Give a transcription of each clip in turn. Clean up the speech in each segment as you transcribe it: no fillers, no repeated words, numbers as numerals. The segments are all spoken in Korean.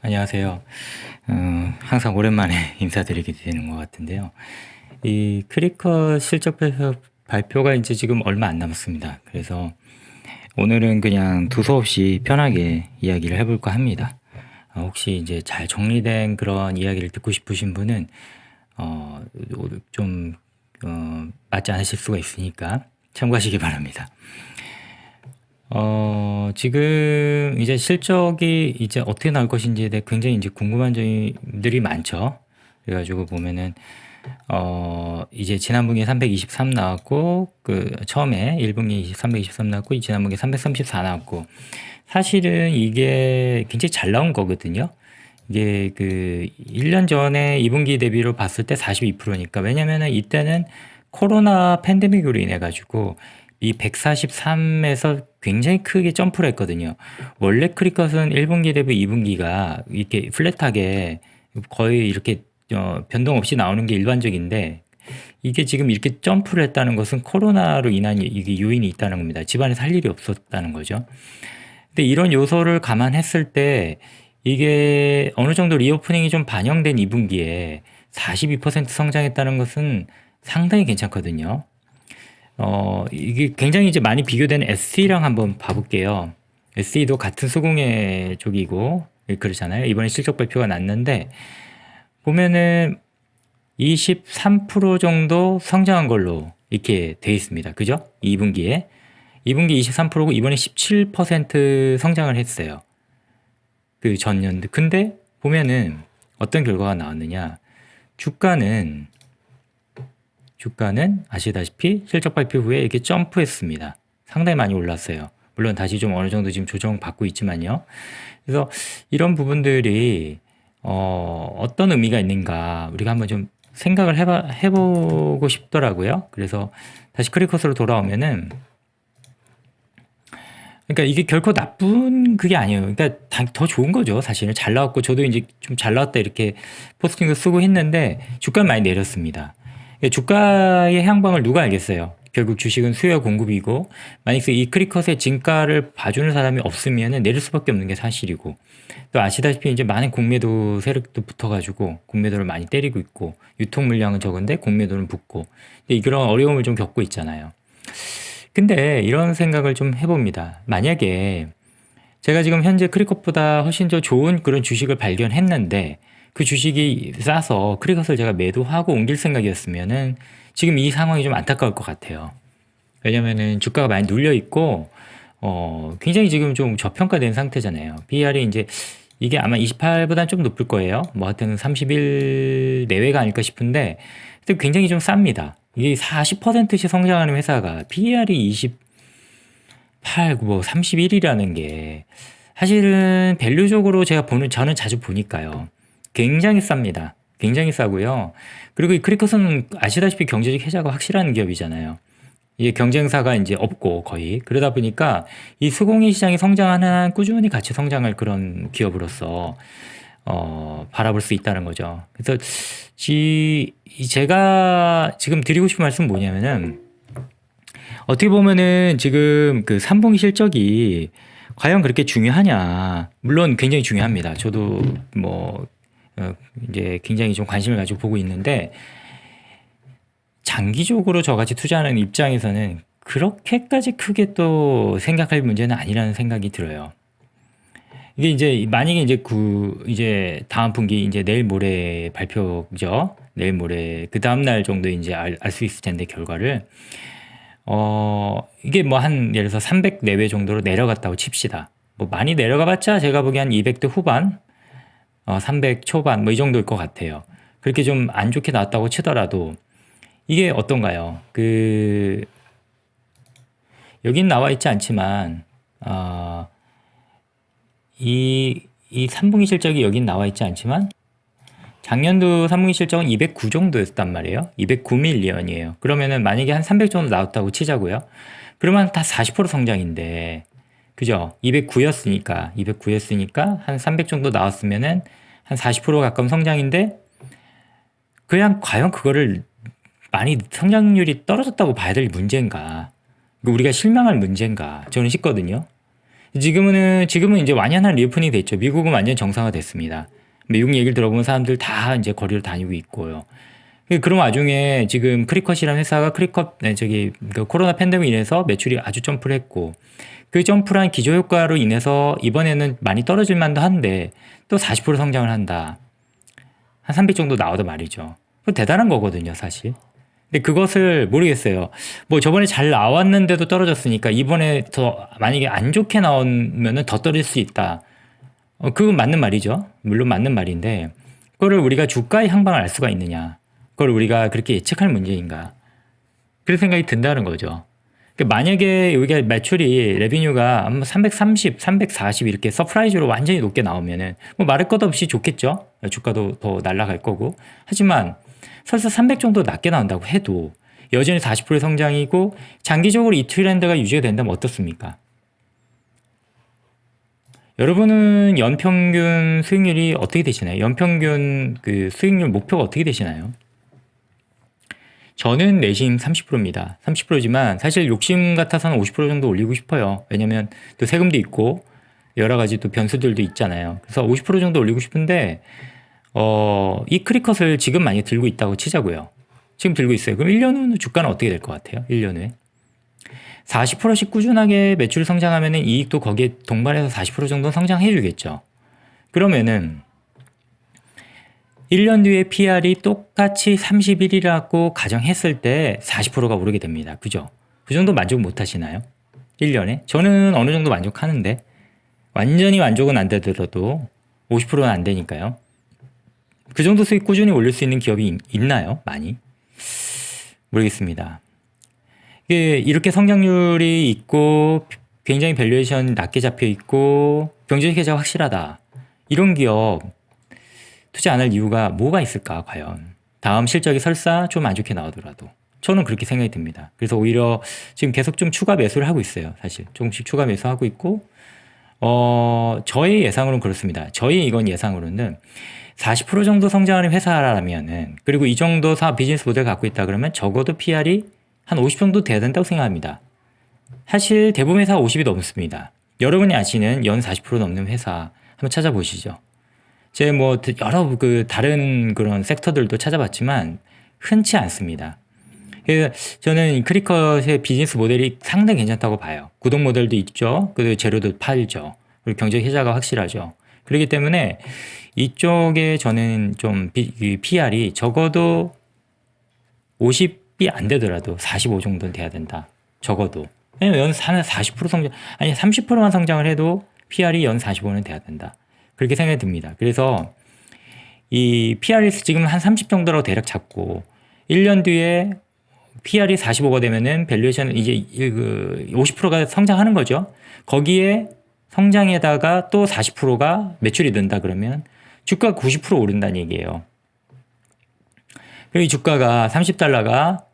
안녕하세요. 항상 오랜만에 인사드리게 되는 것 같은데요. 이 크리컷 실적 발표가 이제 지금 얼마 안 남았습니다. 그래서 오늘은 그냥 두서없이 편하게 이야기를 해볼까 합니다. 혹시 이제 잘 정리된 그런 이야기를 듣고 싶으신 분은 어, 좀 맞지 않으실 수가 있으니까 참고하시기 바랍니다. 지금 이제 실적이 이제 어떻게 나올 것인지에 대해 굉장히 이제 궁금한 점들이 많죠. 그래가지고 보면은, 이제 지난 분기에 323 나왔고, 처음에 1분기 323 나왔고, 이 지난 분기에 334 나왔고, 사실은 이게 굉장히 잘 나온 거거든요. 이게 1년 전에 2분기 대비로 봤을 때 42%니까. 왜냐면은 이때는 코로나 팬데믹으로 인해 가지고 이 143에서 굉장히 크게 점프를 했거든요. 원래 크리컷은 1분기 대비 2분기가 이렇게 플랫하게 거의 이렇게 변동 없이 나오는 게 일반적인데, 이게 지금 이렇게 점프를 했다는 것은 코로나로 인한 이게 요인이 있다는 겁니다. 집안에서 할 일이 없었다는 거죠. 근데 이런 요소를 감안했을 때 이게 어느 정도 리오프닝이 좀 반영된 2분기에 42% 성장했다는 것은 상당히 괜찮거든요. 이게 굉장히 이제 많이 비교되는 SE랑 한번 봐볼게요. SE도 같은 수공예 쪽이고, 그렇잖아요. 이번에 실적 발표가 났는데, 보면은 23% 정도 성장한 걸로 이렇게 돼 있습니다. 그죠? 2분기에. 2분기 23%고 이번에 17% 성장을 했어요. 그 전년도. 근데 보면은 어떤 결과가 나왔느냐. 주가는 아시다시피 실적 발표 후에 이렇게 점프했습니다. 상당히 많이 올랐어요. 물론 다시 좀 어느 정도 지금 조정받고 있지만요. 그래서 이런 부분들이 어떤 의미가 있는가 우리가 한번 좀 생각을 해보고 싶더라고요. 그래서 다시 크리컷으로 돌아오면은, 그러니까 이게 결코 나쁜 그게 아니에요. 그러니까 더 좋은 거죠. 사실은 잘 나왔고 저도 이제 좀 잘 나왔다 이렇게 포스팅도 쓰고 했는데 주가는 많이 내렸습니다. 주가의 향방을 누가 알겠어요? 결국 주식은 수요와 공급이고, 만약에 이 크리컷의 진가를 봐주는 사람이 없으면 내릴 수밖에 없는 게 사실이고, 또 아시다시피 이제 많은 공매도 세력도 붙어가지고 공매도를 많이 때리고 있고, 유통 물량은 적은데 공매도는 붙고, 이런 어려움을 좀 겪고 있잖아요. 근데 이런 생각을 좀 해봅니다. 만약에 제가 지금 현재 크리컷보다 훨씬 더 좋은 그런 주식을 발견했는데 그 주식이 싸서 크리컷을 제가 매도하고 옮길 생각이었으면은 지금 이 상황이 좀 안타까울 것 같아요. 왜냐면은 주가가 많이 눌려 있고 굉장히 지금 좀 저평가된 상태잖아요. PER이 이제 이게 아마 28보다는 좀 높을 거예요. 뭐 하여튼 31 내외가 아닐까 싶은데 근데 굉장히 좀 쌉니다. 이게 40%씩 성장하는 회사가 PER이 28, 뭐 31이라는 게 사실은 밸류적으로 저는 자주 보니까요. 굉장히 쌉니다. 굉장히 싸고요. 그리고 이 크리컷은 아시다시피 경제적 혜자가 확실한 기업이잖아요. 이게 경쟁사가 이제 없고 거의 그러다 보니까 이 수공예 시장이 성장하는 한 꾸준히 같이 성장할 그런 기업으로서 바라볼 수 있다는 거죠. 그래서 제가 지금 드리고 싶은 말씀은 뭐냐면은 어떻게 보면은 지금 그 3분기 실적이 과연 그렇게 중요하냐? 물론 굉장히 중요합니다. 저도 뭐 이제 굉장히 좀 관심을 가지고 보고 있는데 장기적으로 저같이 투자하는 입장에서는 그렇게까지 크게 또 생각할 문제는 아니라는 생각이 들어요. 이게 이제 만약에 이제 다음 분기 이제 내일 모레 발표죠. 내일 모레 그 다음 날 정도 이제 알 수 있을 텐데 결과를 이게 뭐 한 예를 들어서 300 내외 정도로 내려갔다고 칩시다. 뭐 많이 내려가봤자 제가 보기엔 한 200대 후반, 300 초반 뭐 이 정도일 것 같아요. 그렇게 좀 안 좋게 나왔다고 치더라도 이게 어떤가요? 여긴 나와 있지 않지만 이 3분기 실적이 여긴 나와 있지 않지만 작년도 3분기 실적은 209 정도였단 말이에요. 209밀리언이에요. 그러면은 만약에 한 300 정도 나왔다고 치자고요. 그러면 다 40% 성장인데, 그죠? 209였으니까 한 300 정도 나왔으면은 한 40% 가까운 성장인데, 그냥 과연 그거를 많이 성장률이 떨어졌다고 봐야 될 문제인가? 우리가 실망할 문제인가? 저는 싶거든요. 지금은 이제 완연한 리오프닝이 됐죠. 미국은 완전 정상화됐습니다. 미국 얘기를 들어보면 사람들 다 이제 거리로 다니고 있고요. 그런 와중에 지금 크리컷이라는 회사가 그 코로나 팬데믹 인해서 매출이 아주 점프를 했고, 그 점프한 기저효과로 인해서 이번에는 많이 떨어질 만도 한데 또 40% 성장을 한다. 한 300 정도 나와도 말이죠. 그거 대단한 거거든요, 사실. 근데 그것을 모르겠어요. 뭐 저번에 잘 나왔는데도 떨어졌으니까 이번에 더 만약에 안 좋게 나오면은 더 떨어질 수 있다. 그건 맞는 말이죠. 물론 맞는 말인데 그거를 우리가 주가의 향방을 알 수가 있느냐. 그걸 우리가 그렇게 예측할 문제인가. 그런 생각이 든다는 거죠. 만약에 여기가 매출이 레비뉴가 330, 340 이렇게 서프라이즈로 완전히 높게 나오면은 뭐 말할 것 없이 좋겠죠. 주가도 더 날아갈 거고. 하지만 설사 300 정도 낮게 나온다고 해도 여전히 40%의 성장이고 장기적으로 이 트렌드가 유지가 된다면 어떻습니까? 여러분은 연평균 수익률이 어떻게 되시나요? 연평균 그 수익률 목표가 어떻게 되시나요? 저는 내심 30%입니다. 30%지만 사실 욕심 같아서는 50% 정도 올리고 싶어요. 왜냐면 또 세금도 있고 여러 가지 또 변수들도 있잖아요. 그래서 50% 정도 올리고 싶은데 이 크리컷을 지금 많이 들고 있다고 치자고요. 지금 들고 있어요. 그럼 1년 후는 주가는 어떻게 될 것 같아요? 1년 후에 40%씩 꾸준하게 매출 성장하면 이익도 거기에 동반해서 40% 정도 성장해 주겠죠. 그러면은 1년 뒤에 PR이 똑같이 31이라고 가정했을 때 40%가 오르게 됩니다. 그죠? 그 정도 만족 못 하시나요? 1년에? 저는 어느 정도 만족하는데 완전히 만족은 안 되더라도 50%는 안 되니까요. 그 정도 수익 꾸준히 올릴 수 있는 기업이 있나요? 많이? 모르겠습니다. 이렇게 성장률이 있고 굉장히 밸류에이션 낮게 잡혀 있고 경제적 해자가 확실하다. 이런 기업 투자 안 할 이유가 뭐가 있을까 과연. 다음 실적이 설사 좀 안 좋게 나오더라도 저는 그렇게 생각이 듭니다. 그래서 오히려 지금 계속 좀 추가 매수를 하고 있어요. 사실 조금씩 추가 매수하고 있고 저의 예상으로는 그렇습니다. 저희 이건 예상으로는 40% 정도 성장하는 회사라면은 그리고 이 정도 비즈니스 모델 갖고 있다 그러면 적어도 PR이 한 50 정도 돼야 된다고 생각합니다. 사실 대부분 회사 50이 넘습니다. 여러분이 아시는 연 40% 넘는 회사 한번 찾아보시죠. 제 뭐 여러 다른 그런 섹터들도 찾아봤지만 흔치 않습니다. 그래서 저는 크리컷의 비즈니스 모델이 상당히 괜찮다고 봐요. 구독 모델도 있죠. 그리고 재료도 팔죠. 그리고 경제 혜자가 확실하죠. 그렇기 때문에 이쪽에 저는 좀 PR이 적어도 50이 안 되더라도 45 정도는 돼야 된다. 적어도. 왜냐면 연 40% 성장, 아니 30%만 성장을 해도 PR이 연 45는 돼야 된다. 그렇게 생각이 듭니다. 그래서 이 PR이 지금 한 30 정도라고 대략 잡고 1년 뒤에 PR이 45가 되면은 밸류에이션 이제 50%가 성장하는 거죠. 거기에 성장에다가 또 40%가 매출이 는다 그러면 주가가 90% 오른다는 얘기예요. 그리고 이 주가가 30달러가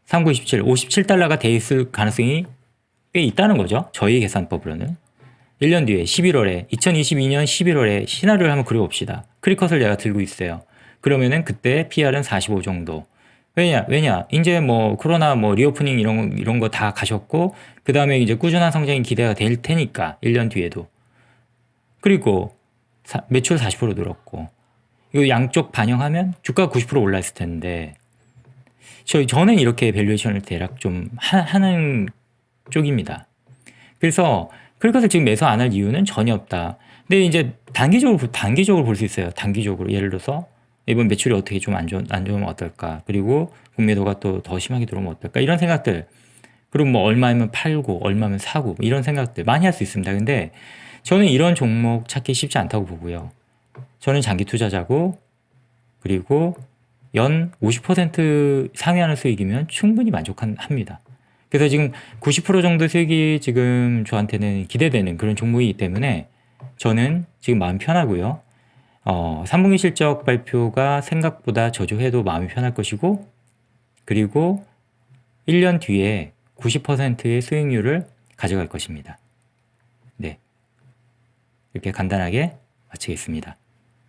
3927, 57달러가 돼 있을 가능성이 꽤 있다는 거죠. 저희 계산법으로는. 1년 뒤에 11월에 2022년 11월에 시나리오를 한번 그려봅시다. 크리컷을 내가 들고 있어요. 그러면은 그때 PR은 45 정도. 왜냐 이제 뭐 코로나 뭐 리오프닝 이런 거 다 가셨고 그 다음에 이제 꾸준한 성장이 기대가 될 테니까 1년 뒤에도. 그리고 매출 40% 늘었고 이거 양쪽 반영하면 주가가 90% 올라 있을 텐데 저는 이렇게 밸류에이션을 대략 좀 하는 쪽입니다. 그래서 크리컷을 지금 매수 안 할 이유는 전혀 없다. 근데 이제 단기적으로 볼 수 있어요. 단기적으로 예를 들어서 이번 매출이 어떻게 좀 안 좋으면 어떨까? 그리고 공매도가 또 더 심하게 들어오면 어떨까? 이런 생각들. 그리고 뭐 얼마면 팔고 얼마면 사고 뭐 이런 생각들 많이 할 수 있습니다. 근데 저는 이런 종목 찾기 쉽지 않다고 보고요. 저는 장기 투자자고 그리고 연 50% 상회하는 수익이면 충분히 만족합니다. 그래서 지금 90% 정도 수익이 지금 저한테는 기대되는 그런 종목이기 때문에 저는 지금 마음 편하고요. 3분기 실적 발표가 생각보다 저조해도 마음이 편할 것이고 그리고 1년 뒤에 90%의 수익률을 가져갈 것입니다. 네, 이렇게 간단하게 마치겠습니다.